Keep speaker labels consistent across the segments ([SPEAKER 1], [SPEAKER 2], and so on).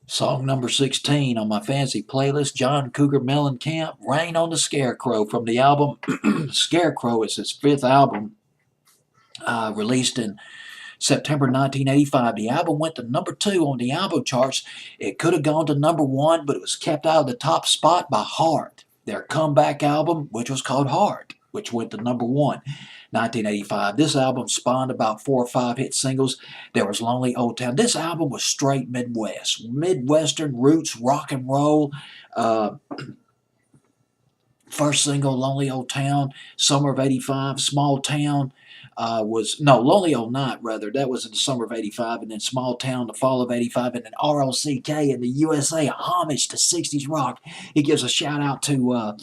[SPEAKER 1] Song number 16 on my fancy playlist, John Cougar Mellencamp, Rain on the Scarecrow from the album Scarecrow. It's his fifth album, released in September 1985. The album went to number 2 on the album charts. It could have gone to number 1, but it was kept out of the top spot by Heart, their comeback album, which was called Heart, which went to number 1. 1985. This album spawned about 4 or 5 hit singles. There was Lonely Old Town. This album was straight Midwest, Midwestern roots, rock and roll. Uh, First single, Lonely Old Town, summer of '85. Small Town was, no, Lonely Old Night, rather. That was in the summer of '85. And then Small Town, the fall of '85. And then ROCK in the USA, a homage to 60s rock. He gives a shout out to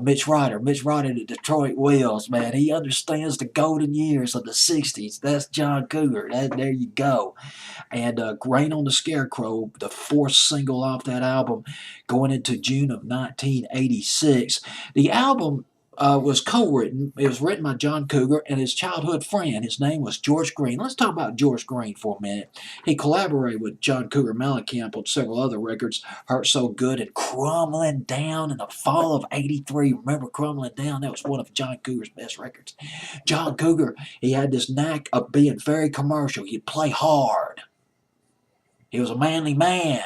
[SPEAKER 1] Mitch Ryder. Mitch Ryder, the Detroit Wheels, man. He understands the golden years of the 60s. That's John Cougar. There you go. And Rain on the Scarecrow, the fourth single off that album, going into June of 1986. The album was co-written. It was written by John Cougar and his childhood friend. His name was George Green. Let's talk about George Green for a minute. He collaborated with John Cougar Mellencamp on several other records, Hurt So Good and Crumbling Down in the fall of '83. Remember Crumbling Down? That was one of John Cougar's best records. John Cougar, he had this knack of being very commercial. He'd play hard. He was a manly man,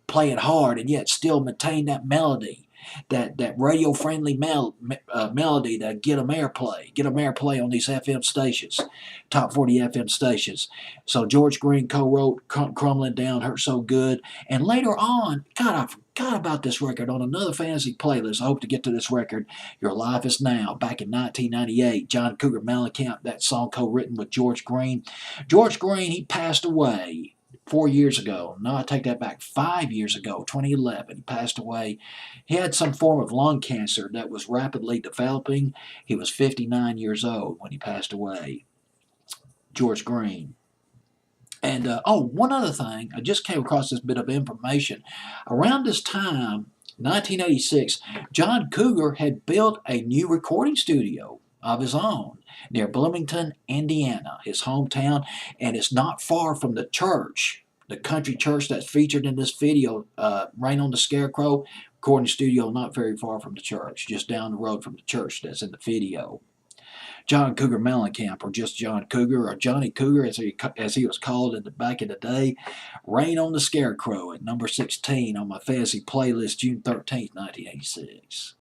[SPEAKER 1] playing hard and yet still maintain that melody, that radio-friendly melody that get them airplay on these FM stations, top 40 FM stations. So George Green co-wrote Crumbling Down, Hurt So Good, and later on, God, I forgot about this record on another fantasy playlist. I hope to get to this record, Your Life Is Now, back in 1998. John Cougar Mellencamp, that song co-written with George Green. George Green, he passed away 4 years ago. No, I take that back. 5 years ago, 2011, he passed away. He had some form of lung cancer that was rapidly developing. He was 59 years old when he passed away. George Green. And, one other thing. I just came across this bit of information. Around this time, 1986, John Cougar had built a new recording studio of his own near Bloomington, Indiana, his hometown, and it's not far from the church, the country church that's featured in this video, Rain on the Scarecrow. Recording studio not very far from the church, just down the road from the church that's in the video. John Cougar Mellencamp, or just John Cougar, or Johnny Cougar as he was called back in the day. Rain on the Scarecrow at number 16 on my fantasy playlist, June 13th, 1986.